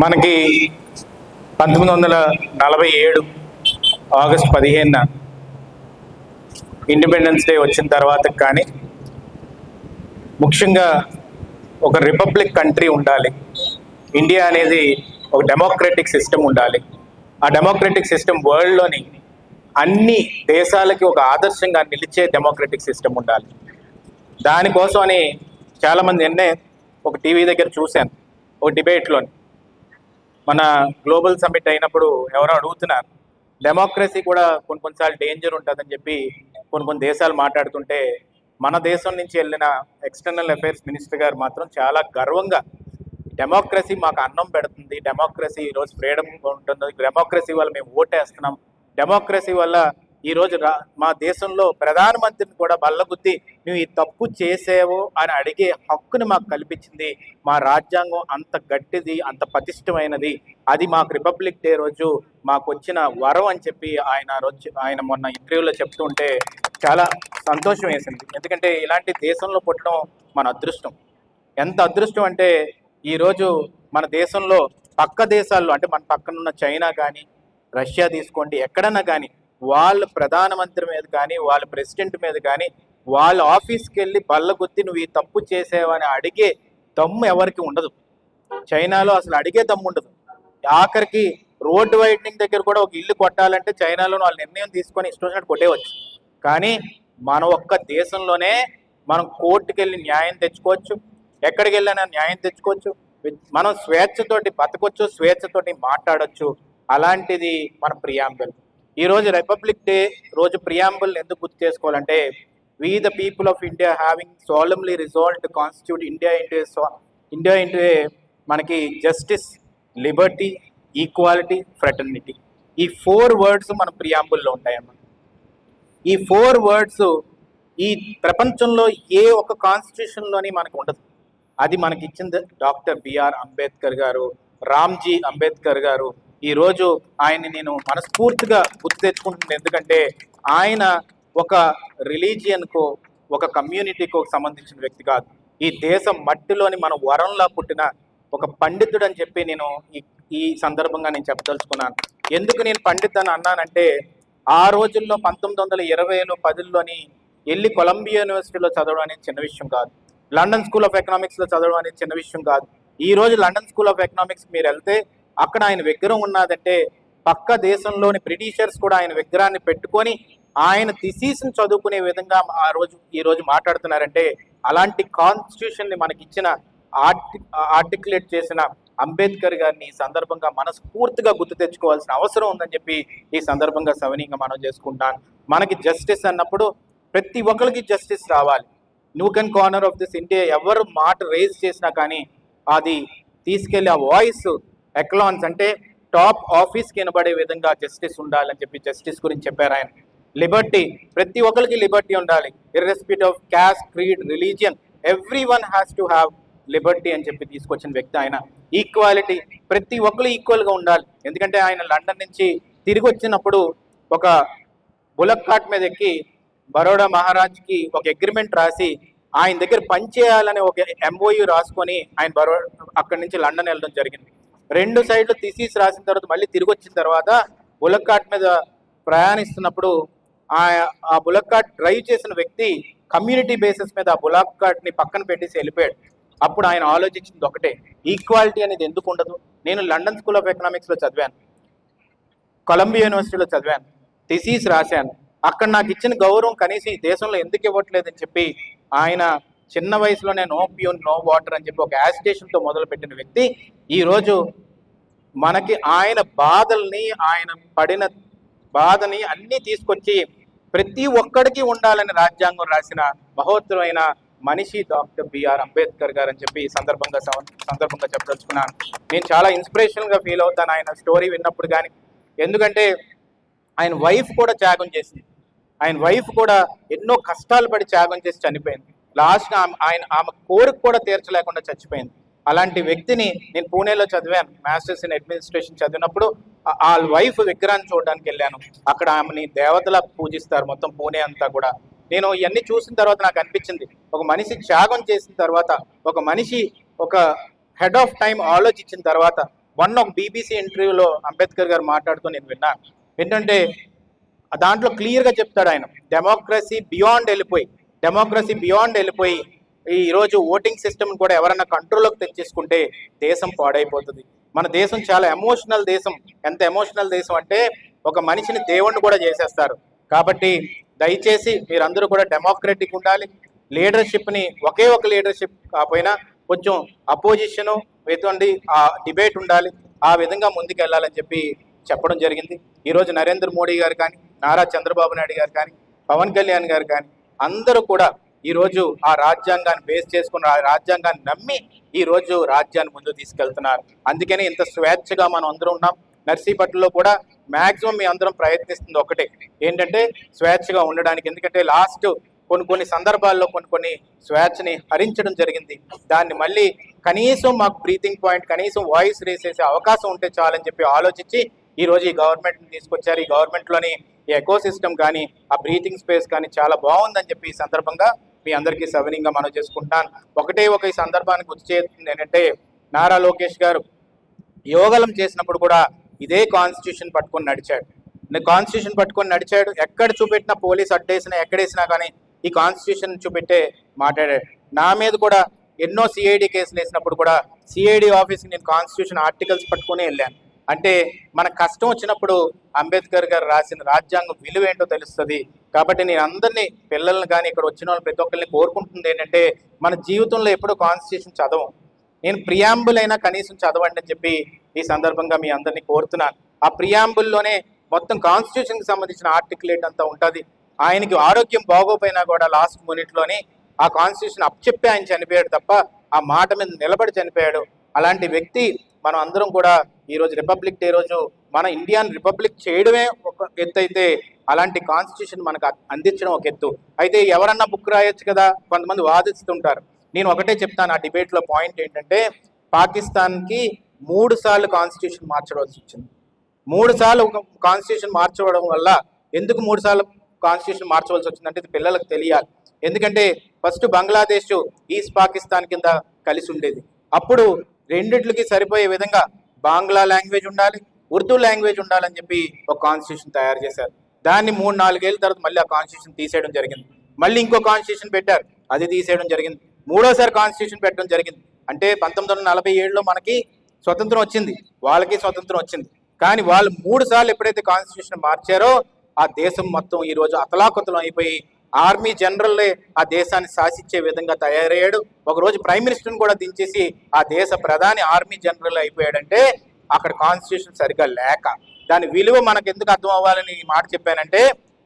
మనకి 1947 August 15న independence day వచ్చిన తర్వాత కానీ ముఖ్యంగా ఒక రిపబ్లిక్ కంట్రీ ఉండాలి. ఇండియా అనేది ఒక డెమోక్రటిక్ సిస్టమ్ ఉండాలి. ఆ డెమోక్రటిక్ సిస్టమ్ వరల్డ్లోని అన్ని దేశాలకి ఒక ఆదర్శంగా నిలిచే డెమోక్రటిక్ సిస్టమ్ ఉండాలి. దానికోసం అని చాలామంది ఒక టీవీ దగ్గర చూశాను, ఒక డిబేట్లోని మన గ్లోబల్ సమ్మిట్ అయినప్పుడు ఎవరో అడుగుతున్నారు, డెమోక్రసీ కూడా కొన్నిసార్లు డేంజర్ ఉంటుందని చెప్పి కొన్ని దేశాలు మాట్లాడుతుంటే మన దేశం నుంచి వెళ్ళిన ఎక్స్టర్నల్ అఫైర్స్ మినిస్టర్ గారు మాత్రం చాలా గర్వంగా డెమోక్రసీ మాకు అన్నం పెడుతుంది, డెమోక్రసీ ఈరోజు ఫ్రీడమ్ ఉంటుంది, డెమోక్రసీ వల్ల మేము ఓటేస్తున్నాం, డెమోక్రసీ వల్ల ఈరోజు మా దేశంలో ప్రధానమంత్రిని కూడా బల్లగుద్ది నువ్వు ఈ తప్పు చేసేవో అని అడిగే హక్కుని మాకు కల్పించింది మా రాజ్యాంగం, అంత గట్టిది, అంత పటిష్టమైనది, అది మాకు రిపబ్లిక్ డే రోజు మాకు వచ్చిన వరం అని చెప్పి ఆయన మొన్న ఇంటర్వ్యూలో చెప్తుంటే చాలా సంతోషం వేసింది. ఎందుకంటే ఇలాంటి దేశంలో పుట్టడం మన అదృష్టం. ఎంత అదృష్టం అంటే ఈరోజు మన దేశంలో పక్క దేశాల్లో, అంటే మన పక్కన ఉన్న చైనా కానీ రష్యా తీసుకోండి, ఎక్కడన్నా కానీ వాళ్ళ ప్రధానమంత్రి మీద కానీ వాళ్ళ ప్రెసిడెంట్ మీద కానీ వాళ్ళ ఆఫీస్కి వెళ్ళి బల్లగుద్ది నువ్వు ఈ తప్పు చేసేవని అడిగే దమ్ము ఎవరికి ఉండదు. చైనాలో అసలు అడిగే దమ్ము ఉండదు. ఆఖరికి రోడ్డు వైడనింగ్ దగ్గర కూడా ఒక ఇల్లు కొట్టాలంటే చైనాలో వాళ్ళు నిర్ణయం తీసుకొని ఇష్టం వచ్చినట్టు కొట్టేవచ్చు. కానీ మన ఒక్క దేశంలోనే మనం కోర్టుకు వెళ్ళి న్యాయం తెచ్చుకోవచ్చు, ఎక్కడికి వెళ్ళినా న్యాయం తెచ్చుకోవచ్చు, మనం స్వేచ్ఛతోటి బతకొచ్చు, స్వేచ్ఛతోటి మాట్లాడచ్చు. అలాంటిది మన ప్రియాంబుల్. ఈరోజు రిపబ్లిక్ డే రోజు ప్రియాంబుల్ ఎందుకు గుర్తు చేసుకోవాలంటే, we the people of India having solemnly resolved to constitute India into మనకి జస్టిస్, లిబర్టీ, ఈక్వాలిటీ, ఫ్రెటర్నిటీ, ఈ 4 వర్డ్స్ మన ప్రియాంబుల్లో ఉంటాయన్నమాట. ఈ 4 వర్డ్స్ ఈ ప్రపంచంలో ఏ ఒక్క కాన్స్టిట్యూషన్లోని మనకు ఉండదు. అది మనకి ఇచ్చింది డాక్టర్ బిఆర్ అంబేద్కర్ గారు, రామ్జీ అంబేద్కర్ గారు. ఈరోజు ఆయన్ని నేను మనస్ఫూర్తిగా గుర్తు తెచ్చుకుంటున్నాను. ఎందుకంటే ఆయన ఒక రిలీజియన్కో ఒక కమ్యూనిటీకో సంబంధించిన వ్యక్తి కాదు, ఈ దేశం మట్టిలోని మన వరంలా పుట్టిన ఒక పండితుడు అని చెప్పి నేను ఈ సందర్భంగా నేను చెప్పదలుచుకున్నాను. ఎందుకు నేను పండిత్ అని అన్నానంటే, ఆ రోజుల్లో 1920లో 10లోని వెళ్ళి కొలంబియా యూనివర్సిటీలో చదవడం అనేది చిన్న విషయం కాదు, లండన్ స్కూల్ ఆఫ్ ఎకనామిక్స్లో చదవడం అనేది చిన్న విషయం కాదు. ఈ రోజు లండన్ స్కూల్ ఆఫ్ ఎకనామిక్స్ మీరు వెళ్తే అక్కడ ఆయన విగ్రహం ఉన్నదంటే పక్క దేశంలోని బ్రిటిషర్స్ కూడా ఆయన విగ్రహాన్ని పెట్టుకొని ఆయన థిసీస్ని చదువుకునే విధంగా ఈరోజు మాట్లాడుతున్నారంటే, అలాంటి కాన్స్టిట్యూషన్ని మనకిచ్చిన ఆర్టికులేట్ చేసిన అంబేద్కర్ గారిని ఈ సందర్భంగా మనస్ఫూర్తిగా గుర్తు తెచ్చుకోవాల్సిన అవసరం ఉందని చెప్పి ఈ సందర్భంగా సవినీయంగా మనం చేసుకుంటాను. మనకి జస్టిస్ అన్నప్పుడు ప్రతి ఒక్కరికి జస్టిస్ రావాలి. Nook and corner of this India ఎవరు మాట రేజ్ చేసినా కానీ అది తీసుకెళ్లి ఆ వాయిస్ ఎక్లాన్స్ అంటే టాప్ ఆఫీస్కి వినబడే విధంగా జస్టిస్ ఉండాలని చెప్పి జస్టిస్ గురించి చెప్పారు ఆయన. లిబర్టీ, ప్రతి ఒక్కరికి లిబర్టీ ఉండాలి, irrespective of caste, creed, religion, every one has to have Liberty అని చెప్పి తీసుకొచ్చిన వ్యక్తి ఆయన. ఈక్వాలిటీ, ప్రతి ఒక్కరు ఈక్వల్గా ఉండాలి. ఎందుకంటే ఆయన లండన్ నుంచి తిరిగి వచ్చినప్పుడు ఒక బులక్ కార్ట్ మీద ఎక్కి బరోడా మహారాజ్కి ఒక అగ్రిమెంట్ రాసి ఆయన దగ్గర పనిచేయాలని ఒక ఎంఓయూ రాసుకొని ఆయన అక్కడి నుంచి లండన్ వెళ్ళడం జరిగింది. 2 సైడ్లు థీసిస్ రాసిన తర్వాత మళ్ళీ తిరిగి వచ్చిన తర్వాత బులక్ కార్ట్ మీద ప్రయాణిస్తున్నప్పుడు ఆ బులక్ కార్ట్ డ్రైవ్ చేసిన వ్యక్తి కమ్యూనిటీ బేసిస్ మీద ఆ బులక్ కార్ట్ని పక్కన పెట్టేసి వెళ్ళిపోయాడు. అప్పుడు ఆయన ఆలోచించింది ఒకటే, ఈక్వాలిటీ అనేది ఎందుకు ఉండదు? నేను లండన్ స్కూల్ ఆఫ్ ఎకనామిక్స్లో చదివాను, కొలంబియా యూనివర్సిటీలో చదివాను, థీసిస్ రాశాను, అక్కడ నాకు ఇచ్చిన గౌరవం కనీసం ఈ దేశంలో ఎందుకు ఇవ్వట్లేదని చెప్పి ఆయన చిన్న వయసులోనే నో ప్యూన్ నో వాటర్ అని చెప్పి ఒక యాజిటేషన్తో మొదలుపెట్టిన వ్యక్తి ఈరోజు మనకి ఆయన బాధల్ని, ఆయన పడిన బాధని అన్నీ తీసుకొచ్చి ప్రతి ఒక్కడికి ఉండాలని రాజ్యాంగం రాసిన మహోత్తరమైన మనిషి డాక్టర్ బిఆర్ అంబేద్కర్ గారు అని చెప్పి ఈ సందర్భంగా చెప్పదలుచుకున్నాను. నేను చాలా ఇన్స్పిరేషన్గా ఫీల్ అవుతాను ఆయన స్టోరీ విన్నప్పుడు. కానీ ఎందుకంటే ఆయన వైఫ్ కూడా త్యాగం చేసింది, ఆయన వైఫ్ కూడా ఎన్నో కష్టాలు పడి త్యాగం చేసి చనిపోయింది. లాస్ట్గా ఆమె కోరిక కూడా తీర్చలేకుండా చచ్చిపోయింది. అలాంటి వ్యక్తిని నేను పూణేలో చదివాను, మాస్టర్స్ ఇన్ అడ్మినిస్ట్రేషన్ చదివినప్పుడు ఆ వైఫ్ విగ్రహాన్ని చూడడానికి వెళ్ళాను. అక్కడ ఆమెని దేవతలా పూజిస్తారు మొత్తం పూణే అంతా కూడా. నేను ఇవన్నీ చూసిన తర్వాత నాకు అనిపించింది, ఒక మనిషి త్యాగం చేసిన తర్వాత, ఒక మనిషి ఒక హెడ్ ఆఫ్ టైం ఆలోచించిన తర్వాత ఒక బీబీసీ ఇంటర్వ్యూలో అంబేద్కర్ గారు మాట్లాడుతూ నేను విన్నాను. ఏంటంటే దాంట్లో క్లియర్గా చెప్తాడు ఆయన, డెమోక్రసీ బియాండ్ వెళ్ళిపోయి ఈరోజు ఓటింగ్ సిస్టమ్ కూడా ఎవరైనా కంట్రోల్లోకి తెచ్చేసుకుంటే దేశం పాడైపోతుంది. మన దేశం చాలా ఎమోషనల్ దేశం. ఎంత ఎమోషనల్ దేశం అంటే ఒక మనిషిని దేవుణ్ణి కూడా చేసేస్తారు. కాబట్టి దయచేసి మీరందరూ కూడా డెమోక్రటిక్ ఉండాలి. లీడర్షిప్ని ఒకే ఒక లీడర్షిప్ కాకపోయినా కొంచెం అపోజిషను ఎటువంటి ఆ డిబేట్ ఉండాలి. ఆ విధంగా ముందుకు వెళ్ళాలని చెప్పి చెప్పడం జరిగింది. ఈరోజు నరేంద్ర మోడీ గారు కానీ, నారా చంద్రబాబు నాయుడు గారు కానీ, పవన్ కళ్యాణ్ గారు కానీ అందరూ కూడా ఈరోజు ఆ రాజ్యాంగాన్ని బేస్ చేసుకున్న ఆ రాజ్యాంగాన్ని నమ్మి ఈరోజు రాజ్యాన్ని ముందుకు తీసుకెళ్తున్నారు. అందుకని ఇంత స్వేచ్ఛగా మనం అందరం ఉన్నాం. నర్సీపట్నంలో కూడా మ్యాక్సిమం మీ అందరం ప్రయత్నిస్తుంది ఒకటే, ఏంటంటే స్వేచ్ఛగా ఉండడానికి. ఎందుకంటే లాస్ట్ కొన్ని సందర్భాల్లో కొన్ని స్వేచ్ఛని హరించడం జరిగింది. దాన్ని మళ్ళీ కనీసం మాకు బ్రీతింగ్ పాయింట్, కనీసం వాయిస్ రేస్ చేసే అవకాశం ఉంటే చాలని చెప్పి ఆలోచించి ఈరోజు ఈ గవర్నమెంట్ని తీసుకొచ్చారు. ఈ గవర్నమెంట్లోని ఈ ఎకో సిస్టమ్ కానీ, ఆ బ్రీతింగ్ స్పేస్ కానీ చాలా బాగుందని చెప్పి ఈ సందర్భంగా మీ అందరికీ సవినీయంగా మనం చేసుకుంటాను. ఒక ఈ సందర్భానికి గుర్తు చేస్తుంది ఏంటంటే, నారా లోకేష్ గారు యోగలం చేసినప్పుడు కూడా ఇదే కాన్స్టిట్యూషన్ పట్టుకొని నడిచాడు. ఎక్కడ చూపెట్టినా పోలీస్ అడ్డేసినా ఎక్కడేసినా కానీ ఈ కాన్స్టిట్యూషన్ చూపెట్టే మాట్లాడాడు. నా మీద కూడా ఎన్నో సిఐడి కేసులు వేసినప్పుడు కూడా సిఐడి ఆఫీస్కి నేను కాన్స్టిట్యూషన్ ఆర్టికల్స్ పట్టుకుని వెళ్ళాను. అంటే మన కష్టం వచ్చినప్పుడు అంబేద్కర్ గారు రాసిన రాజ్యాంగం విలువ ఏంటో తెలుస్తుంది. కాబట్టి నేను అందరినీ, పిల్లల్ని కానీ ఇక్కడ వచ్చిన వాళ్ళు ప్రతి ఒక్కరిని కోరుకుంటుంది ఏంటంటే, మన జీవితంలో ఎప్పుడూ కాన్స్టిట్యూషన్ చదవం, నేను ప్రియాంబుల్ అయినా కనీసం చదవండి అని చెప్పి ఈ సందర్భంగా మీ అందరినీ కోరుతున్నాను. ఆ ప్రియాంబుల్లోనే మొత్తం కాన్స్టిట్యూషన్కి సంబంధించిన ఆర్టికులేట్ అంతా ఉంటుంది. ఆయనకి ఆరోగ్యం బాగోపోయినా కూడా లాస్ట్ మినిట్లోని ఆ కాన్స్టిట్యూషన్ అప్పచెప్పి ఆయన చనిపోయాడు తప్ప ఆ మాట మీద నిలబడి చనిపోయాడు. అలాంటి వ్యక్తి మనం అందరం కూడా ఈరోజు రిపబ్లిక్ డే రోజు మన ఇండియాని రిపబ్లిక్ చేయడమే ఒక ఎత్తు అయితే, అలాంటి కాన్స్టిట్యూషన్ మనకు అందించడం ఒక ఎత్తు అయితే. ఎవరన్నా బుక్ రాయొచ్చు కదా, కొంతమంది వాదిస్తుంటారు. నేను ఒకటే చెప్తాను, ఆ డిబేట్లో పాయింట్ ఏంటంటే, పాకిస్తాన్కి 3 సార్లు కాన్స్టిట్యూషన్ మార్చవలసి వచ్చింది. 3 సార్లు కాన్స్టిట్యూషన్ మార్చడం వల్ల, ఎందుకు 3 సార్లు కాన్స్టిట్యూషన్ మార్చవలసి వచ్చిందంటే ఇది పిల్లలకు తెలియాలి. ఎందుకంటే ఫస్ట్ బంగ్లాదేశ్ ఈస్ట్ పాకిస్తాన్ కింద కలిసి ఉండేది. అప్పుడు రెండిట్లకి సరిపోయే విధంగా బాంగ్లా లాంగ్వేజ్ ఉండాలి, ఉర్దూ లాంగ్వేజ్ ఉండాలని చెప్పి ఒక కాన్స్టిట్యూషన్ తయారు చేశారు. దాన్ని 3-4 ఏళ్ళ తర్వాత మళ్ళీ ఆ కాన్స్టిట్యూషన్ తీసేయడం జరిగింది. మళ్ళీ ఇంకో కాన్స్టిట్యూషన్ పెట్టారు, అది తీసేయడం జరిగింది. 3వసారి కాన్స్టిట్యూషన్ పెట్టడం జరిగింది. అంటే 1947లో మనకి స్వతంత్రం వచ్చింది, వాళ్ళకి స్వతంత్రం వచ్చింది. కానీ వాళ్ళు 3 సార్లు ఎప్పుడైతే కాన్స్టిట్యూషన్ మార్చారో ఆ దేశం మొత్తం ఈరోజు అతలాకుతలం అయిపోయి ఆర్మీ జనరల్లే ఆ దేశాన్ని శాసించే విధంగా తయారయ్యాడు. ఒకరోజు ప్రైమ్ మినిస్టర్ని కూడా దించేసి ఆ దేశ ప్రధాని ఆర్మీ జనరల్ అయిపోయాడంటే అక్కడ కాన్స్టిట్యూషన్ సరిగ్గా లేక. దాని విలువ మనకు ఎందుకు అర్థం అవ్వాలని ఈ మాట చెప్పానంటే,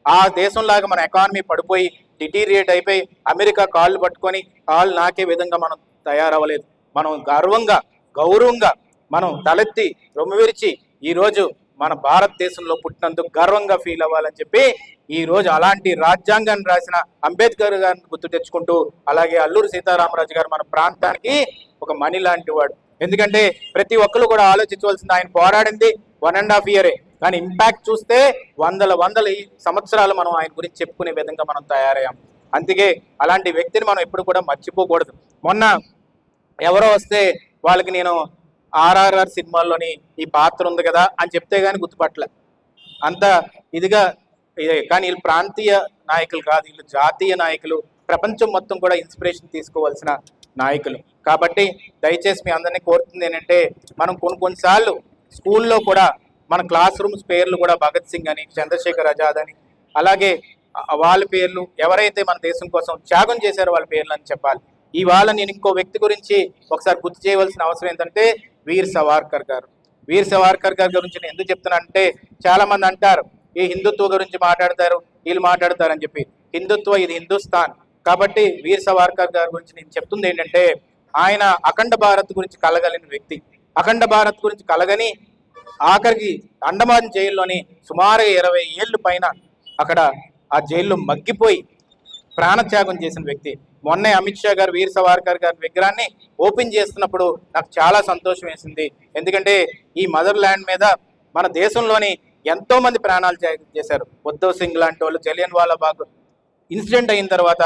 ఆ దేశంలాగా మన ఎకానమీ పడిపోయి డిటీరియేట్ అయిపోయి అమెరికా కాళ్ళు పట్టుకొని కాళ్ళు నాకే విధంగా మనం తయారవ్వలేదు. మనం గౌరవంగా మనం తలెత్తి రొమ్ము విరిచి ఈరోజు మన భారతదేశంలో పుట్టినందుకు గర్వంగా ఫీల్ అవ్వాలని చెప్పి ఈరోజు అలాంటి రాజ్యాంగాన్ని రాసిన అంబేద్కర్ గారిని గుర్తు తెచ్చుకుంటూ, అలాగే అల్లూరి సీతారామరాజు గారు మన ప్రాంతానికి ఒక మణి లాంటి వాడు. ఎందుకంటే ప్రతి ఒక్కరు కూడా ఆలోచించవలసింది, ఆయన పోరాడింది 1.5 year, కానీ ఇంపాక్ట్ చూస్తే వందల సంవత్సరాలు మనం ఆయన గురించి చెప్పుకునే విధంగా మనం తయారయ్యాం. అందుకే అలాంటి వ్యక్తిని మనం ఎప్పుడు కూడా మర్చిపోకూడదు. మొన్న ఎవరో వస్తే వాళ్ళకి నేను RRR సినిమాల్లోని ఈ పాత్ర ఉంది కదా అని చెప్తే కానీ గుర్తుపట్టలే, అంత ఇదిగా ఇదే. కానీ వీళ్ళు ప్రాంతీయ నాయకులు కాదు, వీళ్ళు జాతీయ నాయకులు, ప్రపంచం మొత్తం కూడా ఇన్స్పిరేషన్ తీసుకోవాల్సిన నాయకులు. కాబట్టి దయచేసి మీ అందరినీ కోరుతుంది ఏంటంటే, మనం కొన్నిసార్లు స్కూల్లో కూడా మన క్లాస్ రూమ్స్ పేర్లు కూడా భగత్ సింగ్ అని, చంద్రశేఖర్ ఆజాద్ అని, అలాగే వాళ్ళ పేర్లు ఎవరైతే మన దేశం కోసం త్యాగం చేశారో వాళ్ళ పేర్లు అని చెప్పాలి. ఇవాళ నేను ఇంకో వ్యక్తి గురించి ఒకసారి గుర్తు చేయవలసిన అవసరం ఏంటంటే, వీర్ సవార్కర్ గారు. వీర్ సవార్కర్ గారి గురించి నేను ఎందుకు చెప్తున్నానంటే, చాలా మంది అంటారు ఈ హిందుత్వ గురించి మాట్లాడతారు, వీళ్ళు మాట్లాడతారని చెప్పి. హిందుత్వ ఇది హిందుస్థాన్. కాబట్టి వీర్ సవార్కర్ గారి గురించి నేను చెప్తుంది ఏంటంటే, ఆయన అఖండ భారత్ గురించి కలగలిగిన వ్యక్తి. అఖండ భారత్ గురించి కలగని ఆఖరికి అండమాన్ జైల్లోని సుమారు 20 ఏళ్ళు పైన అక్కడ ఆ జైల్లో మగ్గిపోయి ప్రాణత్యాగం చేసిన వ్యక్తి. మొన్నే అమిత్ షా గారు వీర్ సవార్కర్ గారి విగ్రహాన్ని ఓపెన్ చేస్తున్నప్పుడు నాకు చాలా సంతోషం వేసింది. ఎందుకంటే ఈ మదర్ ల్యాండ్ మీద మన దేశంలోని ఎంతో మంది ప్రాణాలు చేశారు. ఉద్ధవ్ సింగ్ లాంటి వాళ్ళు, జలియన్ వాలాబాగ్ ఇన్సిడెంట్ అయిన తర్వాత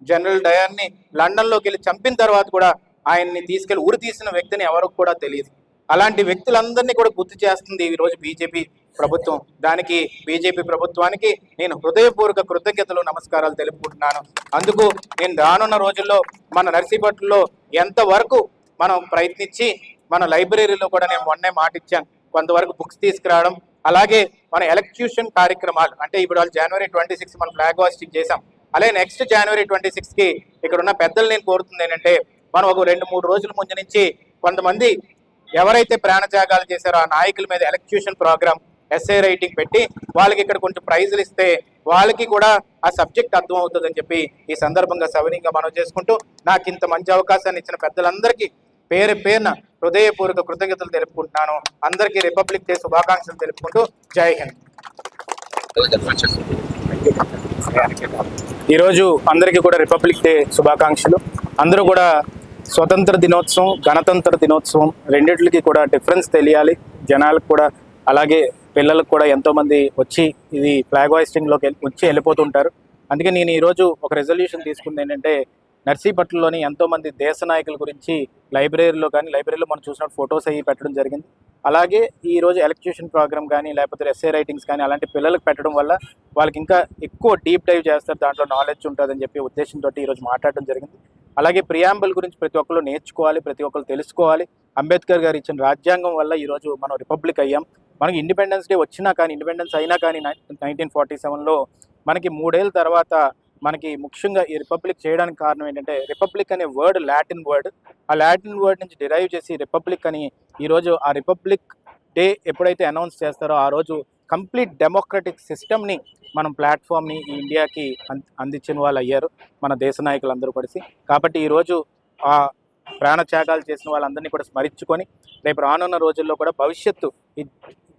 జనరల్ డయర్ని లండన్లోకి వెళ్ళి చంపిన తర్వాత కూడా ఆయన్ని తీసుకెళ్లి ఉరి తీసిన వ్యక్తిని ఎవరికి కూడా తెలియదు. అలాంటి వ్యక్తులందరినీ కూడా గుర్తు చేస్తుంది ఈ రోజు బీజేపీ ప్రభుత్వం. దానికి బీజేపీ ప్రభుత్వానికి నేను హృదయపూర్వక కృతజ్ఞతలు నమస్కారాలు తెలుపుకుంటున్నాను. అందుకు నేను రానున్న రోజుల్లో మన నర్సీపట్నంలో ఎంతవరకు మనం ప్రయత్నించి మన లైబ్రరీలో కూడా నేను మొన్నే మాట ఇచ్చాను, కొంతవరకు బుక్స్ తీసుకురావడం, అలాగే మన ఎలక్యూషన్ కార్యక్రమాలు అంటే ఇప్పుడు వాళ్ళు జనవరి 26 మనం ఫ్లాగ్ హాస్టింగ్ చేసాం. అలాగే నెక్స్ట్ జనవరి 26కి ఇక్కడ ఉన్న పెద్దలు నేను కోరుతుంది ఏంటంటే మనం ఒక 2-3 రోజుల ముందు నుంచి కొంతమంది ఎవరైతే ప్రాణత్యాగాలు చేశారో ఆ నాయకుల మీద ఎలక్యూషన్ ప్రోగ్రామ్ ఎస్ఏ రైటింగ్ పెట్టి వాళ్ళకి ఇక్కడ కొంచెం ప్రైజులు ఇస్తే వాళ్ళకి కూడా ఆ సబ్జెక్ట్ అర్థం అవుతుందని చెప్పి ఈ సందర్భంగా సవినీయంగా మనం చేసుకుంటూ నాకు ఇంత మంచి అవకాశాన్ని ఇచ్చిన పెద్దలందరికీ పేరున హృదయపూర్వక కృతజ్ఞతలు తెలుపుకుంటున్నాను. అందరికీ రిపబ్లిక్ డే శుభాకాంక్షలు తెలుపుకుంటూ జై హింద్. ఈరోజు అందరికీ కూడా రిపబ్లిక్ డే శుభాకాంక్షలు. అందరూ కూడా స్వతంత్ర దినోత్సవం, గణతంత్ర దినోత్సవం రెండింటికి కూడా డిఫరెన్స్ తెలియాలి జనాలకు కూడా, అలాగే పిల్లలకు కూడా. ఎంతోమంది వచ్చి ఇది ఫ్లాగ్ హాయిస్టింగ్లోకి వచ్చి వెళ్ళిపోతుంటారు. అందుకే నేను ఈరోజు ఒక రెజల్యూషన్ తీసుకుంది ఏంటంటే నర్సీపట్నంలోని ఎంతోమంది దేశ నాయకుల గురించి లైబ్రరీలో మనం చూసినట్టు ఫొటోస్ అవి పెట్టడం జరిగింది. అలాగే ఈరోజు ఎలక్యూషన్ ప్రోగ్రామ్ కానీ లేకపోతే ఎస్ఏ రైటింగ్స్ కానీ అలాంటి పిల్లలకు పెట్టడం వల్ల వాళ్ళకి ఇంకా ఎక్కువ డీప్ డైవ్ చేస్తారు, దాంట్లో నాలెడ్జ్ ఉంటుందని చెప్పి ఉద్దేశంతో ఈరోజు మాట్లాడడం జరిగింది. అలాగే ప్రియాంబుల్ గురించి ప్రతి ఒక్కరు నేర్చుకోవాలి, ప్రతి ఒక్కరు తెలుసుకోవాలి. అంబేద్కర్ గారు ఇచ్చిన రాజ్యాంగం వల్ల ఈరోజు మనం రిపబ్లిక్ అయ్యాం. మనకి ఇండిపెండెన్స్ డే వచ్చినా కానీ, ఇండిపెండెన్స్ అయినా కానీ 1947లో మనకి 3 ఏళ్ళ తర్వాత మనకి ముఖ్యంగా ఈ రిపబ్లిక్ చేయడానికి కారణం ఏంటంటే రిపబ్లిక్ అనే వర్డ్ లాటిన్ వర్డ్, ఆ లాటిన్ వర్డ్ నుంచి డిరైవ్ చేసి రిపబ్లిక్ అని ఈరోజు ఆ రిపబ్లిక్ డే ఎప్పుడైతే అనౌన్స్ చేస్తారో ఆ రోజు కంప్లీట్ డెమోక్రటిక్ సిస్టమ్ని మనం ప్లాట్ఫామ్ని ఈ ఇండియాకి అందించిన వాళ్ళు అయ్యారు మన దేశ నాయకులందరూ కలిసి. కాబట్టి ఈరోజు ఆ ప్రాణత్యాగాలు చేసిన వాళ్ళందరినీ కూడా స్మరించుకొని రేపు రానున్న రోజుల్లో కూడా భవిష్యత్తు ఈ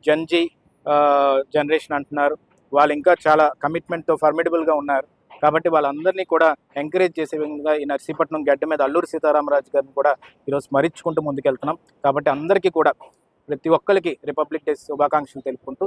జన్జీ జనరేషన్ అంటున్నారు, వాళ్ళు ఇంకా చాలా కమిట్మెంట్తో ఫర్మిడబుల్గా ఉన్నారు. కాబట్టి వాళ్ళందరినీ కూడా ఎంకరేజ్ చేసే విధంగా ఈ నర్సీపట్నం గడ్డ మీద అల్లూరి సీతారామరాజు గారిని కూడా ఈరోజు స్మరించుకుంటూ ముందుకెళ్తున్నాం. కాబట్టి అందరికీ కూడా ప్రతి ఒక్కరికి రిపబ్లిక్ డే శుభాకాంక్షలు తెలుపుకుంటూ